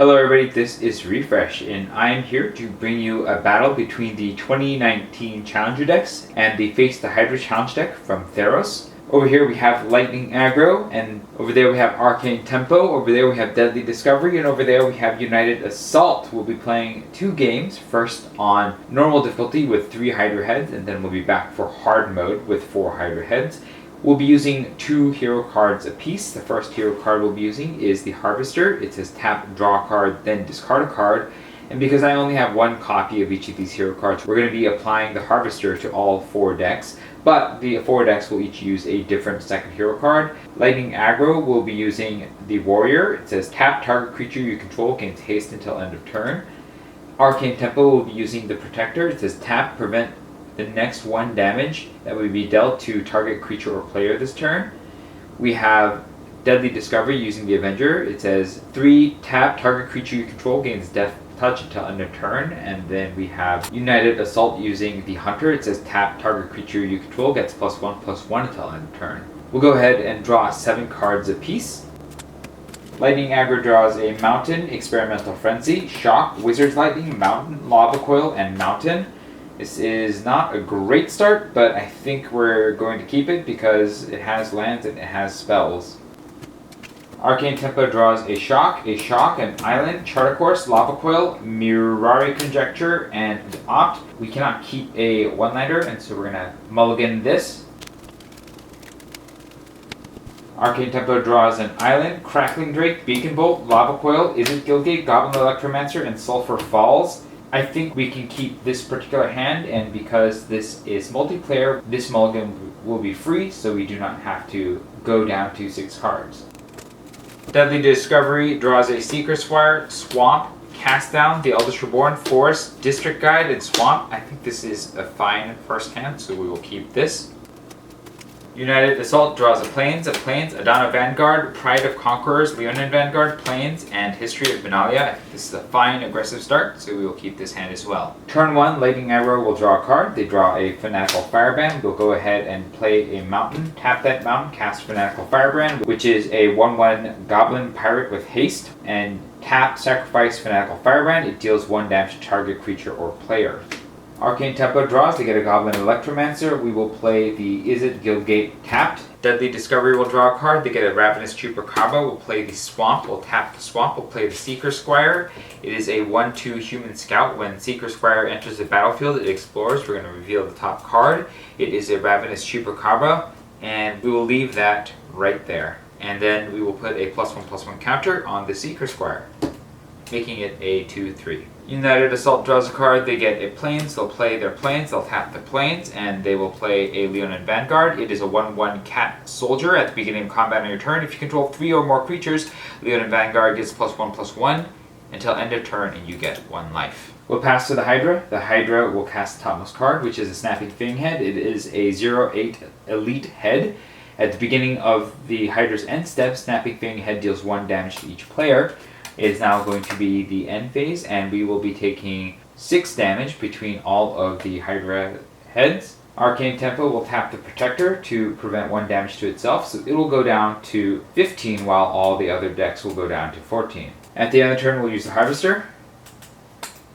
Hello everybody, this is Refresh, and I am here to bring you a battle between the 2019 Challenger decks and the Face the Hydra Challenge deck from Theros. Over here we have Lightning Aggro, and over there we have Arcane Tempo, over there we have Deadly Discovery, and over there we have United Assault. We'll be playing 2 games, first on normal difficulty with 3 Hydra heads, and then we'll be back for hard mode with 4 Hydra heads. We'll be using 2 hero cards apiece. The first hero card we'll be using is the Harvester. It says tap, draw a card, then discard a card. And because I only have 1 copy of each of these hero cards, we're going to be applying the Harvester to all 4 decks. But the 4 decks will each use a different second hero card. Lightning Aggro will be using the Warrior. It says tap, target creature you control gains haste until end of turn. Arcane Tempo will be using the Protector. It says tap, prevent the next 1 damage that would be dealt to target creature or player this turn. We have Deadly Discovery using the Avenger. It says 3 tap, target creature you control gains death touch until end of turn. And then we have United Assault using the Hunter. It says tap, target creature you control gets +1/+1 until end of turn. We'll go ahead and draw 7 cards apiece. Lightning Aggro draws a Mountain, Experimental Frenzy, Shock, Wizard's Lightning, Mountain, Lava Coil, and Mountain. This is not a great start, but I think we're going to keep it because it has lands and it has spells. Arcane Tempo draws a Shock, an Island, Charter Course, Lava Coil, Mirari Conjecture, and Opt. We cannot keep a one-liner, and so we're going to mulligan this. Arcane Tempo draws an Island, Crackling Drake, Beacon Bolt, Lava Coil, Izzet Guildgate, Goblin Electromancer, and Sulphur Falls. I think we can keep this particular hand, and because this is multiplayer, this mulligan will be free, so we do not have to go down to 6 cards. Deadly Discovery draws a Seeker Squire, Swamp, Cast Down, the Eldest Reborn, Forest, District Guide, and Swamp. I think this is a fine first hand, so we will keep this. United Assault draws a Plains, Adana Vanguard, Pride of Conquerors, Leonin Vanguard, Plains, and History of Benalia. I think this is a fine aggressive start, so we will keep this hand as well. Turn 1, Lightning Aggro will draw a card. They draw a Fanatical Firebrand. We'll go ahead and play a Mountain. Tap that Mountain, cast Fanatical Firebrand, which is a 1/1 Goblin Pirate with haste. And tap, sacrifice Fanatical Firebrand. It deals 1 damage to target creature or player. Arcane Tempo draws, they get a Goblin Electromancer. We will play the Izzet Guildgate tapped. Deadly Discovery will draw a card, they get a Ravenous Chupacabra. We'll play the Swamp, we'll tap the Swamp, we'll play the Seeker Squire. It is a 1/2 Human Scout. When Seeker Squire enters the battlefield, it explores. We're going to reveal the top card. It is a Ravenous Chupacabra, and we will leave that right there. And then we will put a +1/+1 counter on the Seeker Squire, making it a 2/3. United Assault draws a card, they get a Plains, they'll play their Plains, they'll tap the Plains, and they will play a Leonin Vanguard. It is a 1/1 Cat Soldier. At the beginning of combat on your turn, if you control 3 or more creatures, Leonin Vanguard gets +1/+1 until end of turn, and you get 1 life. We'll pass to the Hydra. The Hydra will cast the topmost card, which is a Snapping Fang head. It is a 0/8 Elite head. At the beginning of the Hydra's end step, Snapping Fang head deals 1 damage to each player. It is now going to be the end phase, and we will be taking 6 damage between all of the Hydra heads. Arcane Tempo will tap the Protector to prevent 1 damage to itself, so it will go down to 15 while all the other decks will go down to 14. At the end of the turn, we'll use the Harvester.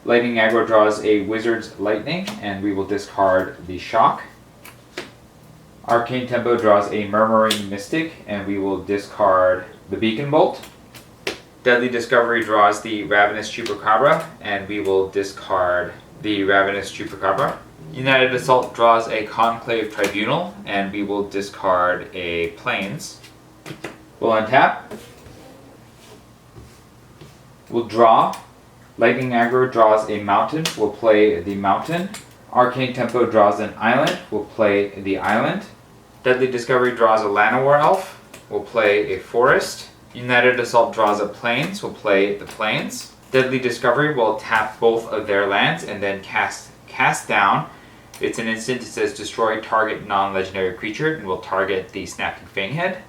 Lightning Aggro draws a Wizard's Lightning, and we will discard the Shock. Arcane Tempo draws a Murmuring Mystic, and we will discard the Beacon Bolt. Deadly Discovery draws the Ravenous Chupacabra, and we will discard the Ravenous Chupacabra. United Assault draws a Conclave Tribunal, and we will discard a Plains. We'll untap. We'll draw. Lightning Aggro draws a Mountain. We'll play the Mountain. Arcane Tempo draws an Island. We'll play the Island. Deadly Discovery draws a Llanowar Elf. We'll play a Forest. United Assault draws a Plains, we'll play the Plains. Deadly Discovery will tap both of their lands and then cast down. It's an instant, it says destroy target non-legendary creature, and will target the Snapping Fang head.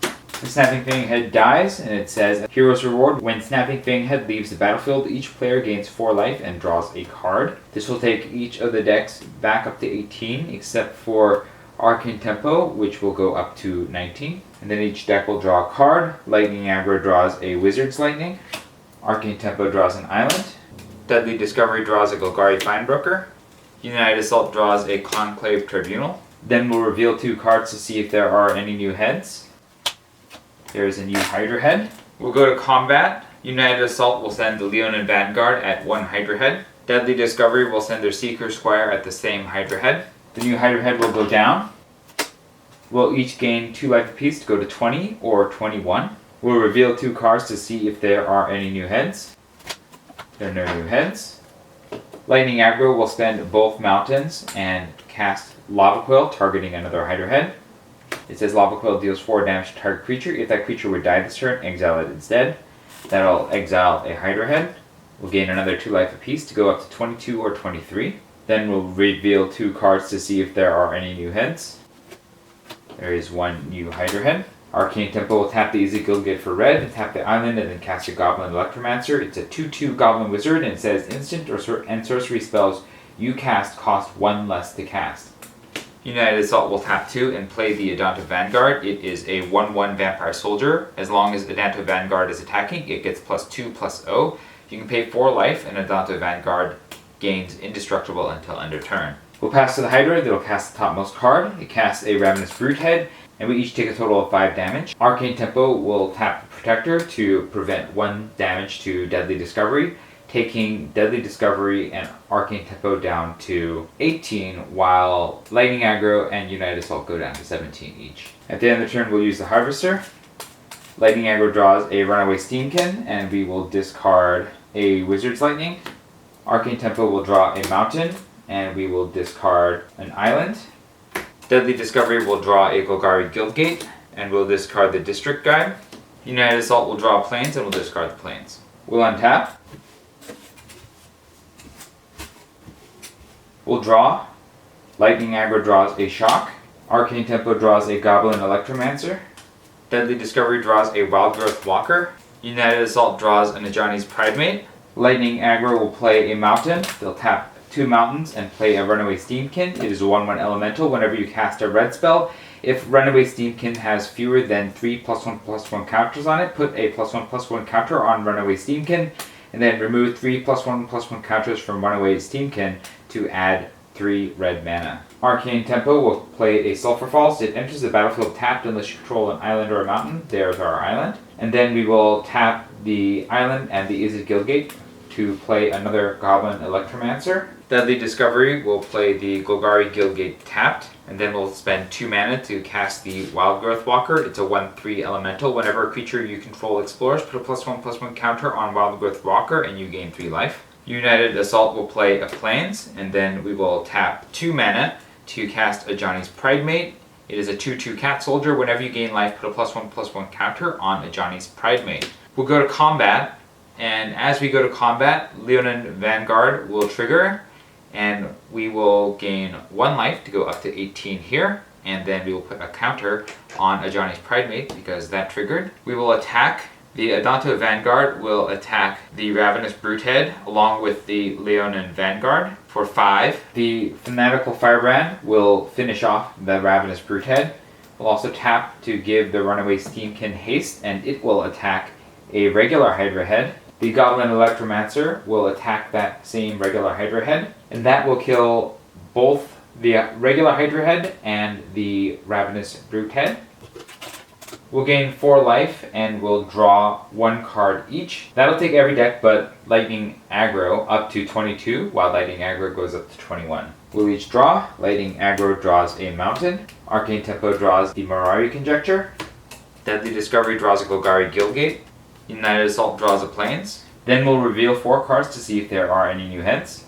The Snapping Fang head dies, and it says Hero's Reward. When Snapping Fang head leaves the battlefield, each player gains 4 life and draws a card. This will take each of the decks back up to 18, except for Arcane Tempo, which will go up to 19. And then each deck will draw a card. Lightning Aggro draws a Wizard's Lightning. Arcane Tempo draws an island. Deadly Discovery draws a Golgari Finebroker. United Assault draws a Conclave Tribunal. Then we'll reveal 2 cards to see if there are any new heads. There's a new Hydra head. We'll go to combat. United Assault will send the Leonin Vanguard at 1 Hydra head. Deadly Discovery will send their Seeker Squire at the same Hydra head. The new Hydra head will go down. We'll each gain 2 life apiece to go to 20 or 21. We'll reveal 2 cards to see if there are any new heads. There are no new heads. Lightning Aggro will spend both mountains and cast Lava Quill, targeting another Hydra head. It says Lava Quill deals 4 damage to target creature. If that creature would die this turn, exile it instead. That'll exile a Hydra head. We'll gain another 2 life apiece to go up to 22 or 23. Then we'll reveal 2 cards to see if there are any new heads. There is 1 new Hydra head. Arcane Tempo will tap the Easy Gilgate for red, and tap the island, and then cast a Goblin Electromancer. It's a 2/2 Goblin Wizard, and it says instant and sorcery spells you cast cost 1 less to cast. United Assault will tap 2 and play the Adanta Vanguard. It is a 1/1 Vampire Soldier. As long as Adanta Vanguard is attacking, it gets +2/+0. You can pay 4 life, and Adanta Vanguard gains indestructible until end of turn. We'll pass to the Hydra. That'll cast the topmost card. It casts a Ravenous Brute head, and we each take a total of 5 damage. Arcane Tempo will tap the Protector to prevent 1 damage to Deadly Discovery, taking Deadly Discovery and Arcane Tempo down to 18, while Lightning Aggro and United Assault go down to 17 each. At the end of the turn, we'll use the Harvester. Lightning Aggro draws a Runaway Steamkin, and we will discard a Wizard's Lightning. Arcane Tempo will draw a Mountain, and we will discard an Island. Deadly Discovery will draw a Golgari Guildgate, and we'll discard the District Guide. United Assault will draw Plains, and we'll discard the Plains. We'll untap. We'll draw. Lightning Aggro draws a Shock. Arcane Tempo draws a Goblin Electromancer. Deadly Discovery draws a Wild Growth Walker. United Assault draws an Ajani's Pridemate. Lightning Aggro will play a Mountain. They'll tap 2 mountains and play a Runaway Steamkin. It is a 1/1 elemental. Whenever you cast a red spell, if Runaway Steamkin has fewer than 3 +1/+1 counters on it, put a +1/+1 counter on Runaway Steamkin, and then remove 3 +1/+1 counters from Runaway Steamkin to add 3 red mana. Arcane Tempo will play a Sulphur Falls. It enters the battlefield tapped unless you control an island or a mountain. There's our island. And then we will tap the island and the Izzet Guildgate to play another Goblin Electromancer. Deadly Discovery will play the Golgari Guildgate tapped, and then we'll spend 2 mana to cast the Wild Growth Walker. It's a 1/3 elemental. Whenever a creature you control explores, put a +1/+1 counter on Wild Growth Walker, and you gain 3 life. United Assault will play a Plains, and then we will tap 2 mana to cast Ajani's Pridemate. It is a 2/2 Cat Soldier. Whenever you gain life, put a +1/+1 counter on Ajani's Pridemate. We'll go to combat, and as we go to combat, Leonin Vanguard will trigger, and we will gain 1 life to go up to 18 here, and then we will put a counter on Ajani's Pridemate because that triggered. We will attack. The Adanta Vanguard will attack the Ravenous Brutehead along with the Leonin Vanguard for 5. The Fanatical Firebrand will finish off the Ravenous Brutehead. We'll also tap to give the Runaway Steamkin haste, and it will attack a regular Hydra head. The Goblin Electromancer will attack that same regular Hydra head, and that will kill both the regular Hydra head and the Ravenous Brute head. We'll gain 4 life, and we'll draw 1 card each. That'll take every deck but Lightning Aggro up to 22, while Lightning Aggro goes up to 21. We'll each draw. Lightning Aggro draws a Mountain. Arcane Tempo draws the Mirari Conjecture. Deadly Discovery draws a Golgari Guildgate. United Assault draws a Plains. Then we'll reveal 4 cards to see if there are any new heads.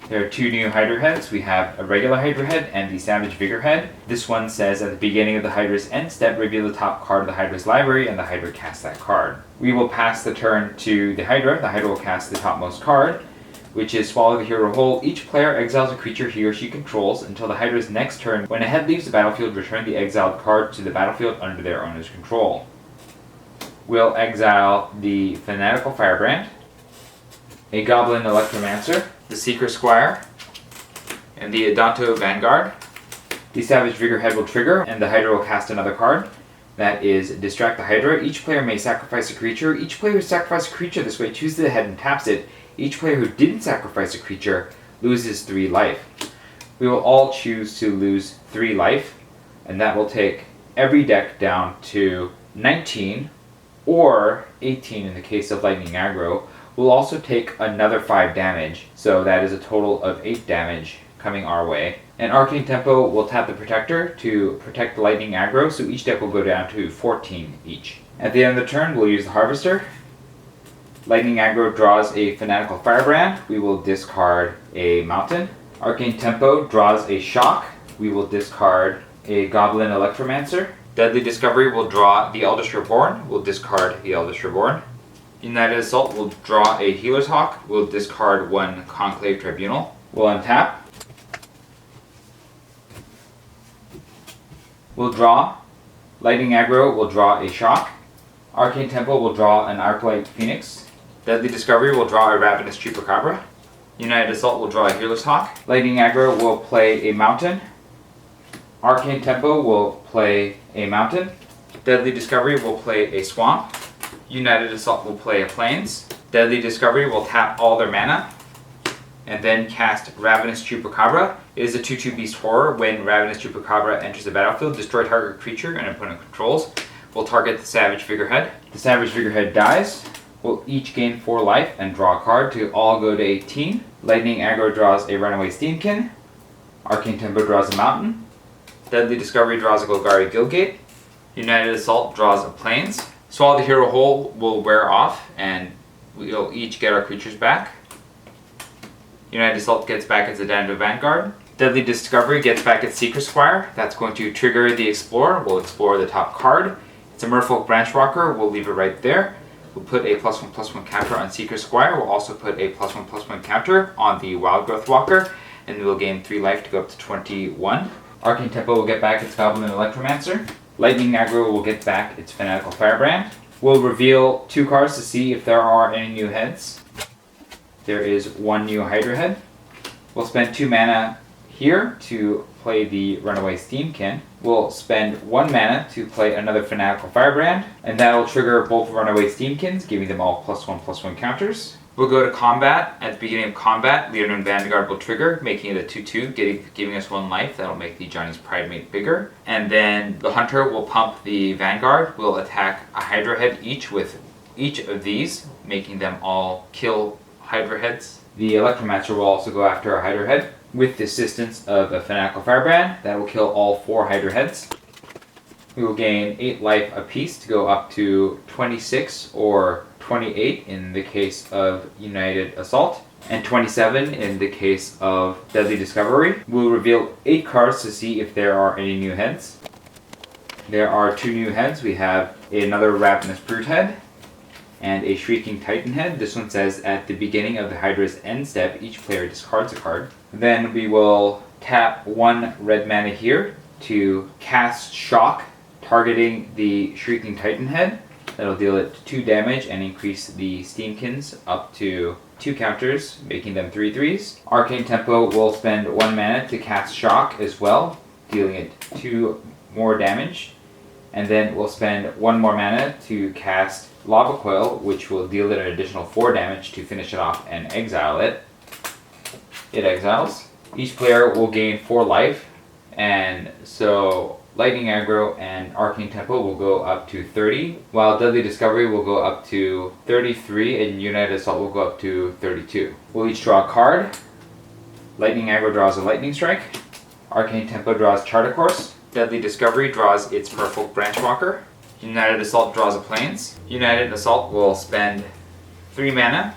There are 2 new Hydra heads. We have a regular Hydra head and the Savage Vigor head. This one says at the beginning of the Hydra's end step, reveal the top card of the Hydra's library, and the Hydra casts that card. We will pass the turn to the Hydra. The Hydra will cast the topmost card, which is Swallow the Hero Whole. Each player exiles a creature he or she controls until the Hydra's next turn. When a head leaves the battlefield, return the exiled card to the battlefield under their owner's control. We'll exile the Fanatical Firebrand, a Goblin Electromancer, the Seeker Squire, and the Adanta Vanguard. The Savage Vigor head will trigger, and the Hydra will cast another card. That is Distract the Hydra. Each player may sacrifice a creature. Each player who sacrificed a creature this way chooses the head and taps it. Each player who didn't sacrifice a creature loses 3 life. We will all choose to lose 3 life, and that will take every deck down to 19 or 18 in the case of Lightning Aggro. We'll also take another 5 damage, so that is a total of 8 damage coming our way. And Arcane Tempo will tap the Protector to protect the Lightning Aggro, so each deck will go down to 14 each. At the end of the turn, we'll use the Harvester. Lightning Aggro draws a Fanatical Firebrand. We will discard a Mountain. Arcane Tempo draws a Shock. We will discard a Goblin Electromancer. Deadly Discovery will draw the Eldest Reborn. We'll discard the Eldest Reborn. United Assault will draw a Healer's Hawk. We'll discard 1 Conclave Tribunal. We'll untap. We'll draw. Lightning Aggro will draw a Shock. Arcane Tempo will draw an Arclight Phoenix. Deadly Discovery will draw a Ravenous Chupacabra. United Assault will draw a Healer's Hawk. Lightning Aggro will play a Mountain. Arcane Tempo will play a Mountain. Deadly Discovery will play a Swamp. United Assault will play a Plains. Deadly Discovery will tap all their mana and then cast Ravenous Chupacabra. It is a 2/2 Beast Horror. When Ravenous Chupacabra enters the battlefield, destroy target creature and opponent controls. We'll target the Savage Figurehead. The Savage Figurehead dies. We'll each gain 4 life and draw a card to all go to 18. Lightning Aggro draws a Runaway Steamkin. Arcane Tempo draws a Mountain. Deadly Discovery draws a Golgari Guildgate. United Assault draws a Plains. Swallow the Hero Whole will wear off and we'll each get our creatures back. United Assault gets back its Adando Vanguard. Deadly Discovery gets back its Secret Squire. That's going to trigger the Explorer. We'll explore the top card. It's a Merfolk Branchwalker. We'll leave it right there. We'll put a +1/+1 counter on Secret Squire. We'll also put a +1/+1 counter on the Wild Growth Walker, and we'll gain 3 life to go up to 21. Arcane Tempo will get back its Goblin Electromancer. Lightning Aggro will get back its Fanatical Firebrand. We'll reveal 2 cards to see if there are any new heads. There is 1 new Hydra head. We'll spend 2 mana here to play the Runaway Steamkin. We'll spend 1 mana to play another Fanatical Firebrand, and that will trigger both Runaway Steamkins, giving them all +1/+1 counters. We'll go to combat. At the beginning of combat, Leonine Vanguard will trigger, making it a 2/2, giving us 1 life. That'll make the Johnny's Pridemate bigger. And then the Hunter will pump the Vanguard. We'll attack a Hydra head each with each of these, making them all kill Hydra heads. The Electromancer will also go after a Hydra head with the assistance of a Fanatical Firebrand. That will kill all 4 Hydra heads. We will gain 8 life apiece to go up to 26 or 28 in the case of United Assault, and 27 in the case of Deadly Discovery. We'll reveal 8 cards to see if there are any new heads. There are 2 new heads. We have another Ravenous Brute head and a Shrieking Titan head. This one says at the beginning of the Hydra's end step, each player discards a card. Then we will tap 1 red mana here to cast Shock, targeting the Shrieking Titan head. That'll deal it 2 damage and increase the Steamkins up to 2 counters, making them 3/3s. Arcane Tempo will spend 1 mana to cast Shock as well, dealing it 2 more damage. And then we'll spend 1 more mana to cast Lava Coil, which will deal it an additional 4 damage to finish it off and exile it. It exiles. Each player will gain 4 life, and so Lightning Aggro and Arcane Tempo will go up to 30, while Deadly Discovery will go up to 33, and United Assault will go up to 32. We'll each draw a card. Lightning Aggro draws a Lightning Strike. Arcane Tempo draws Charter Course. Deadly Discovery draws its Merfolk Branchwalker. United Assault draws a Plains. United Assault will spend 3 mana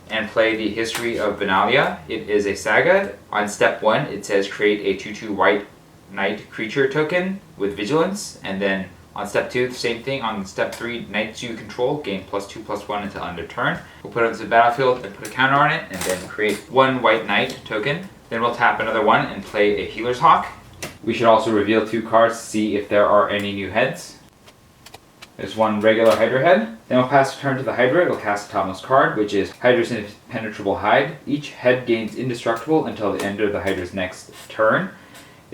and play the History of Benalia. It is a saga. On step 1, it says create a 2/2 white Knight creature token with Vigilance, and then on step 2, the same thing. On step 3, Knights you control gain +2/+1 until end of turn. We'll put it into the battlefield and put a counter on it, and then create 1 white Knight token. Then we'll tap another 1 and play a Healer's Hawk. We should also reveal 2 cards to see if there are any new heads. There's 1 regular Hydra head. Then we'll pass the turn to the Hydra. It'll cast a topmost card, which is Hydra's Impenetrable Hide. Each head gains indestructible until the end of the Hydra's next turn.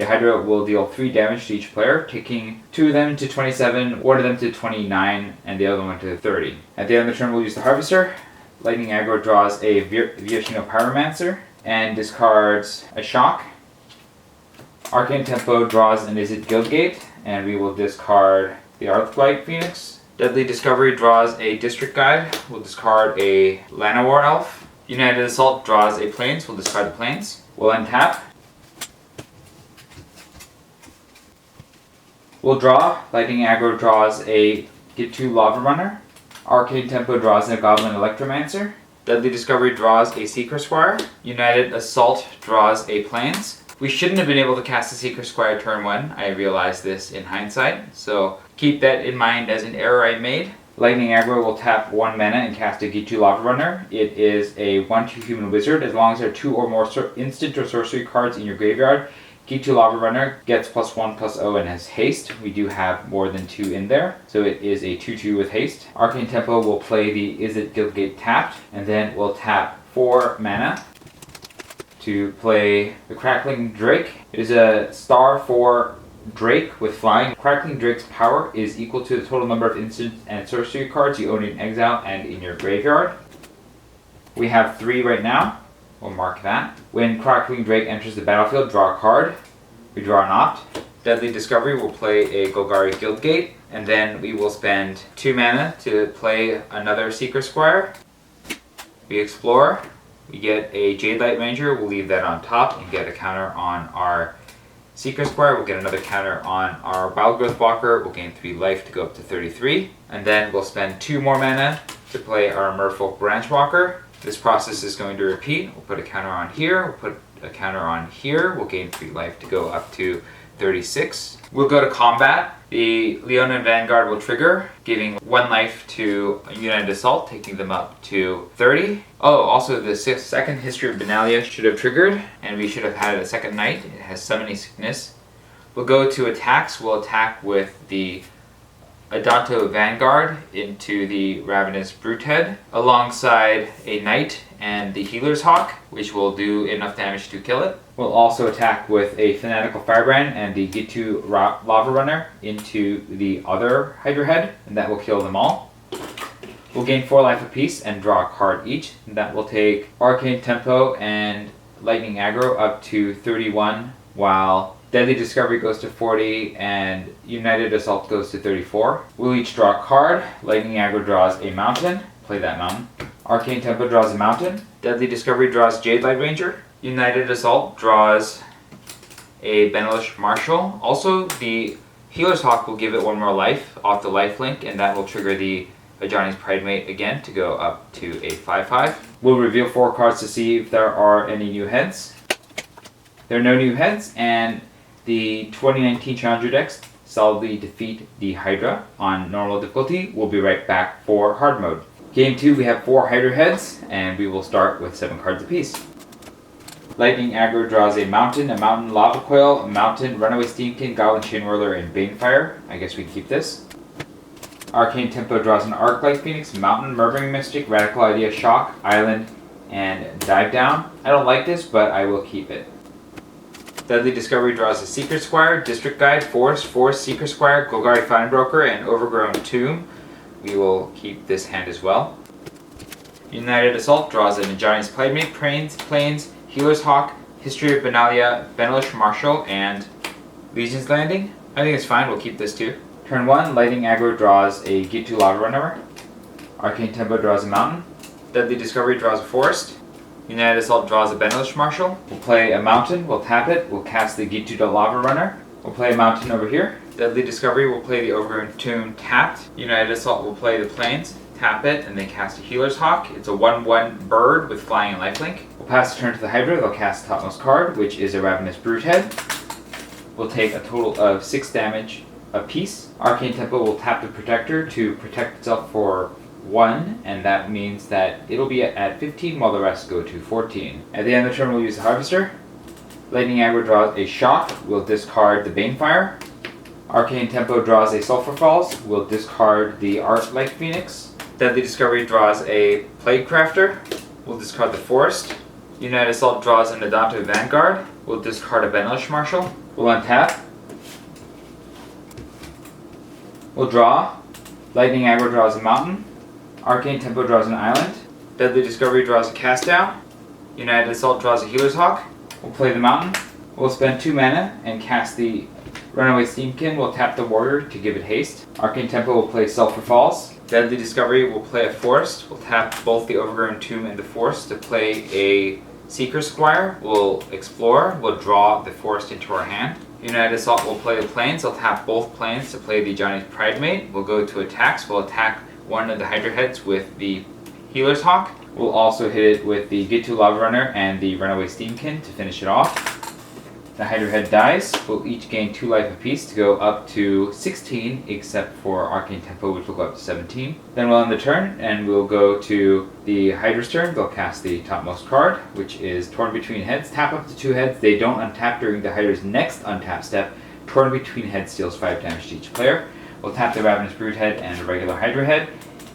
The Hydra will deal 3 damage to each player, taking 2 of them to 27, 1 of them to 29, and the other one to 30. At the end of the turn, we'll use the Harvester. Lightning Aggro draws a Vioshino Pyromancer and discards a Shock. Arcane Tempo draws an Izzet Guildgate, and we will discard the Arclight Phoenix. Deadly Discovery draws a District Guide. We'll discard a Llanowar Elf. United Assault draws a Plains. We'll discard the Plains. We'll untap. We'll draw. Lightning Aggro draws a Get2 Lava Runner. Arcane Tempo draws a Goblin Electromancer. Deadly Discovery draws a Seeker Squire. United Assault draws a Plains. We shouldn't have been able to cast the Seeker Squire turn 1. I realized this in hindsight, so keep that in mind as an error I made. Lightning Aggro will tap 1 mana and cast a Get2 Lava Runner. It is a 1/2 human wizard. As long as there are 2 or more instant or sorcery cards in your graveyard, Get2 Lava Runner gets +1/+0 and has haste. We do have more than 2 in there, so it is a 2/2 with haste. Arcane Tempo will play the Izzet Guildgate tapped, and then we'll tap 4 mana to play the Crackling Drake. It is a star 4 Drake with flying. Crackling Drake's power is equal to the total number of instant and sorcery cards you own in exile and in your graveyard. We have 3 right now. We'll mark that. When Crackling Drake enters the battlefield, draw a card. We draw an opt. Deadly Discovery will play a Golgari Guildgate, and then we will spend 2 mana to play another Seeker Squire. We explore. We get a Jade Light Ranger. We'll leave that on top and get a counter on our Seeker Squire. We'll get another counter on our Wild Growth Walker. We'll gain 3 life to go up to 33. And then we'll spend 2 more mana to play our Merfolk Branch Walker. This process is going to repeat. We'll put a counter on here. We'll put a counter on here. We'll gain 3 life to go up to 36. We'll go to combat. The Leonin Vanguard will trigger, giving 1 life to United Assault, taking them up to 30. Oh, also the second History of Benalia should have triggered, and we should have had a second Knight. It has Summoning Sickness. We'll go to attacks. We'll attack with the Adanto Vanguard into the Ravenous Brutehead, alongside a Knight and the Healer's Hawk, which will do enough damage to kill it. We'll also attack with a Fanatical Firebrand and the Get2 Lava Runner into the other Hydra Head, and that will kill them all. We'll gain 4 life apiece and draw a card each. And that will take Arcane Tempo and Lightning Aggro up to 31, while Deadly Discovery goes to 40 and United Assault goes to 34. We'll each draw a card. Lightning Aggro draws a mountain. Play that mountain. Arcane Tempo draws a mountain. Deadly Discovery draws Jade Light Ranger. United Assault draws a Benelish Marshal. Also, the Healer's Hawk will give it 1 more life off the lifelink, and that will trigger the Ajani's Pridemate again to go up to a 5/5. We'll reveal 4 cards to see if there are any new heads. There are no new heads, and the 2019 Challenger decks solidly defeat the Hydra on normal difficulty. We'll be right back for hard mode. Game 2, we have 4 Hydra heads, and we will start with 7 cards apiece. Lightning Aggro draws a Mountain Lava Coil, a Mountain, Runaway Steamkin, Goblin Chain Whirler, and Banefire. I guess we keep this. Arcane Tempo draws an Arclight Phoenix, Mountain, Murdering Mystic, Radical Idea, Shock, Island, and Dive Down. I don't like this, but I will keep it. Deadly Discovery draws a Seeker Squire, District Guide, Forest, Seeker Squire, Golgari Finebroker, and Overgrown Tomb. We will keep this hand as well. United Assault draws a Ajani's Pridemate, Plains, Healer's Hawk, History of Benalia, Benelish Marshal, and Legion's Landing. I think it's fine, we'll keep this too. Turn 1, Lightning Aggro draws a Get2 Lava Runner. Arcane Tempo draws a Mountain. Deadly Discovery draws a Forest. United Assault draws a Benelish Marshal. We'll play a Mountain, we'll tap it, we'll cast the Get2 Lava Runner. We'll play a Mountain over here. Deadly Discovery will play the Overgrown Tomb tapped. United Assault will play the Plains, tap it, and then cast a Healer's Hawk. It's a 1/1 bird with flying and lifelink. We'll pass the turn to the Hydra. They'll cast the topmost card, which is a Ravenous Brutehead. We'll take a total of 6 damage apiece. Arcane Tempo will tap the Protector to protect itself for 1, and that means that it'll be at 15 while the rest go to 14. At the end of the turn, we'll use the Harvester. Lightning Aggro draws a Shock. We'll discard the Banefire. Arcane Tempo draws a Sulphur Falls. We'll discard the Arclight Phoenix. Deadly Discovery draws a Plague Crafter. We'll discard the Forest. United Assault draws an Adanto Vanguard. We'll discard a Benelish Marshal. We'll untap. We'll draw. Lightning Aggro draws a mountain. Arcane Tempo draws an island. Deadly Discovery draws a cast down. United Assault draws a Healer's Hawk. We'll play the mountain. We'll spend 2 mana and cast the Runaway Steamkin. We'll tap the warrior to give it haste. Arcane Tempo will play Sulphur Falls. Deadly Discovery will play a forest. We'll tap both the Overgrown Tomb and the forest to play a Seeker Squire. We'll explore. We'll draw the forest into our hand. United Assault will play the plains. I'll tap both plains to play the Johnny's Pridemate. We'll go to attacks. We'll attack one of the Hydra heads with the Healer's Hawk. We'll also hit it with the Get to Lava Runner and the Runaway Steamkin to finish it off. The Hydra head dies. We'll each gain 2 life apiece to go up to 16, except for Arcane Tempo, which will go up to 17. Then we'll end the turn, and we'll go to the Hydra's turn. They'll cast the topmost card, which is Torn Between Heads. Tap up to 2 heads. They don't untap during the Hydra's next untap step. Torn Between Heads deals 5 damage to each player. We'll tap the Ravenous Brood head and the regular Hydra head.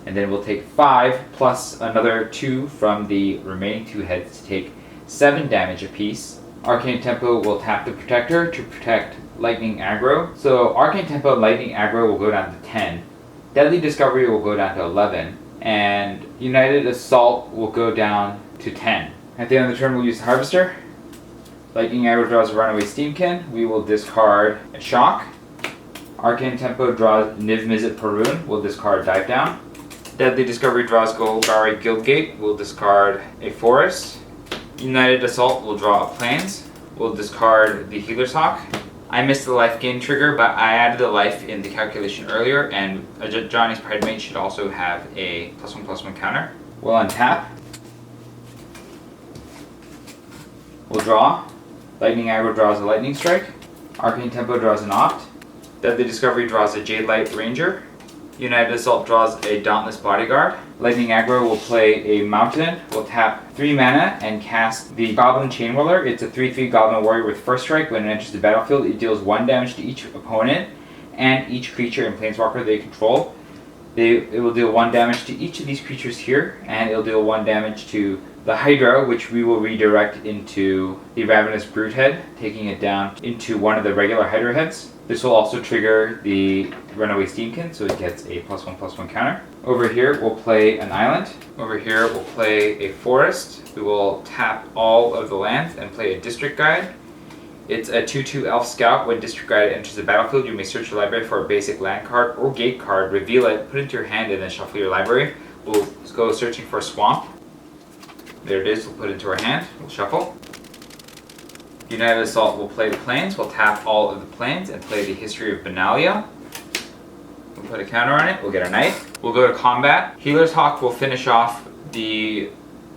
And then we'll take 5 plus another 2 from the remaining 2 heads to take 7 damage apiece. Arcane Tempo will tap the Protector to protect Lightning Aggro. So Arcane Tempo and Lightning Aggro will go down to 10. Deadly Discovery will go down to 11. And United Assault will go down to 10. At the end of the turn, we'll use the Harvester. Lightning Aggro draws a Runaway Steamkin. We will discard a Shock. Arcane Tempo draws Niv Mizzet Parun. We'll discard Dive Down. Deadly Discovery draws Golgari Guildgate. We'll discard a Forest. United Assault will draw a Plains. We'll discard the Healer's Hawk. I missed the life gain trigger, but I added the life in the calculation earlier, and Johnny's Pridemate should also have a +1/+1 counter. We'll untap. We'll draw. Lightning Aggro draws a Lightning Strike. Arcane Tempo draws an Opt. Deadly Discovery draws a Jade Light Ranger. United Assault draws a Dauntless Bodyguard. Lightning Aggro will play a Mountain. We'll tap 3 mana and cast the Goblin Chainwhirler. It's a 3/3 Goblin Warrior with First Strike. When it enters the battlefield, it deals 1 damage to each opponent and each creature and Planeswalker they control. It will deal 1 damage to each of these creatures here, and it'll deal 1 damage to the Hydra, which we will redirect into the Ravenous Broodhead, taking it down into one of the regular Hydra heads. This will also trigger the Runaway Steamkin, so it gets a +1/+1 counter. Over here, we'll play an island. Over here, we'll play a forest. We will tap all of the lands and play a District Guide. It's a 2/2 Elf Scout. When District Guide enters the battlefield, you may search your library for a basic land card or gate card, reveal it, put it into your hand, and then shuffle your library. We'll go searching for a swamp. There it is, we'll put it into our hand, we'll shuffle. United Assault will play the plains. We'll tap all of the plains and play the History of Benalia. We'll put a counter on it. We'll get a knight. We'll go to combat. Healer's Hawk will finish off the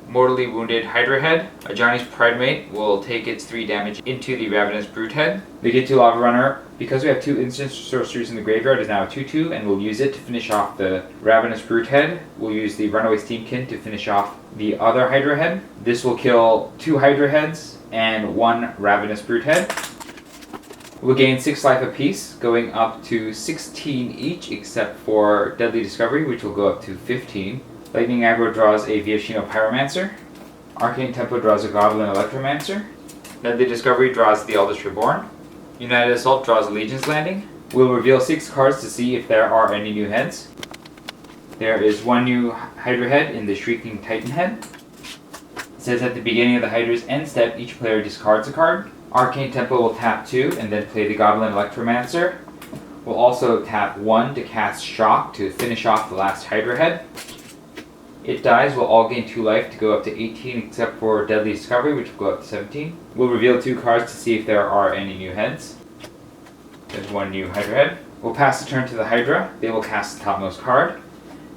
mortally wounded Hydra head. Johnny's Pridemate will take its 3 damage into the Ravenous Broodhead. The Get to Lava Runner, because we have 2 instant sorceries in the graveyard, is now a 2/2, and we'll use it to finish off the Ravenous Broodhead. We'll use the Runaway Steamkin to finish off the other Hydra head. This will kill 2 Hydra heads and 1 Ravenous Broodhead. We'll gain 6 life apiece, going up to 16 each, except for Deadly Discovery, which will go up to 15. Lightning Aggro draws a Viashino Pyromancer. Arcane Tempo draws a Goblin Electromancer. Deadly Discovery draws the Eldest Reborn. United Assault draws a Legion's Landing. We'll reveal 6 cards to see if there are any new heads. There is 1 new Hydra head in the Shrieking Titan head. It says at the beginning of the Hydra's end step, each player discards a card. Arcane Tempo will tap 2 and then play the Goblin Electromancer. We'll also tap 1 to cast Shock to finish off the last Hydra head. It dies, we'll all gain 2 life to go up to 18, except for Deadly Discovery, which will go up to 17. We'll reveal 2 cards to see if there are any new heads. There's 1 new Hydra head. We'll pass the turn to the Hydra. They will cast the topmost card.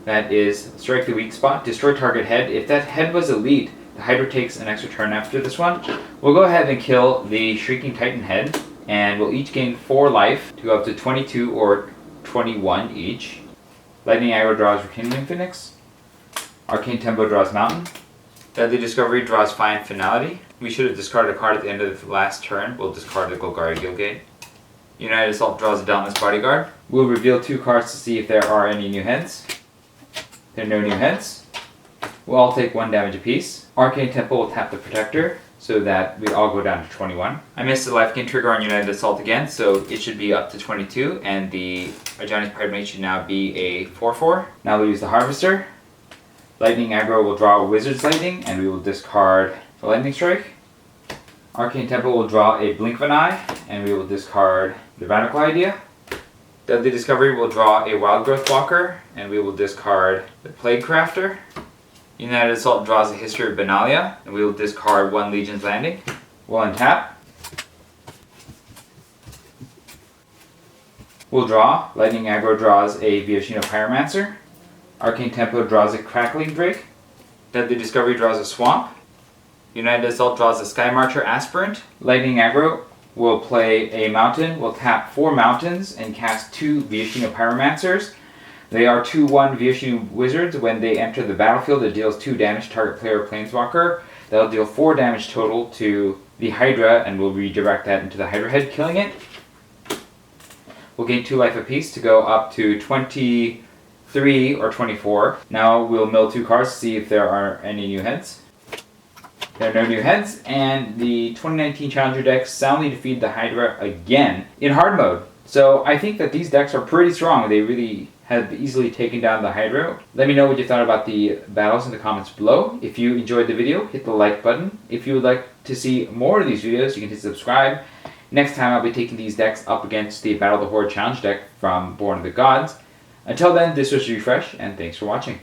That is Strike the Weak Spot, destroy target head. If that head was elite, the Hydra takes an extra turn after this one. We'll go ahead and kill the Shrieking Titan head, and we'll each gain 4 life to go up to 22 or 21 each. Lightning Aggro draws Rekindling Phoenix. Arcane Tempo draws Mountain. Deadly Discovery draws Fine Finality. We should have discarded a card at the end of the last turn. We'll discard the Golgari Guildgate. United Assault draws a Dauntless Bodyguard. We'll reveal 2 cards to see if there are any new heads. There are no new heads. We'll all take 1 damage apiece. Arcane Tempo will tap the Protector. so that we all go down to 21. I missed the life gain trigger on United Assault again, so it should be up to 22, and the Giant's Pirate Mage should now be a 4/4. Now we'll use the Harvester. Lightning aggro will draw a Wizard's Lightning, and we will discard the Lightning Strike. Arcane Temple will draw a Blink of an Eye, and we will discard the Radical Idea. Deadly Discovery will draw a Wild Growth Walker, and we will discard the Plague Crafter. United Assault draws a History of Benalia, and we will discard one Legion's Landing. We'll untap. We'll draw. Lightning Aggro draws a Viashino Pyromancer. Arcane Tempo draws a Crackling Drake. Deadly Discovery draws a Swamp. United Assault draws a Sky Marcher Aspirant. Lightning Aggro will play a Mountain. We'll tap 4 Mountains and cast 2 Viashino Pyromancers. They are 2/1 Viashino Wizards. When they enter the battlefield, it deals 2 damage to target player or planeswalker. That'll deal 4 damage total to the Hydra, and we'll redirect that into the Hydra head, killing it. We'll gain 2 life apiece to go up to 23 or 24. Now we'll mill 2 cards to see if there are any new heads. There are no new heads, and the 2019 Challenger deck soundly defeated the Hydra again in hard mode. So I think that these decks are pretty strong. They really have easily taken down the Hydra. Let me know what you thought about the battles in the comments below. If you enjoyed the video, hit the like button. If you would like to see more of these videos, you can hit subscribe. Next time I'll be taking these decks up against the Battle of the Horde challenge deck from Born of the Gods. Until then, this was Refresh, and thanks for watching.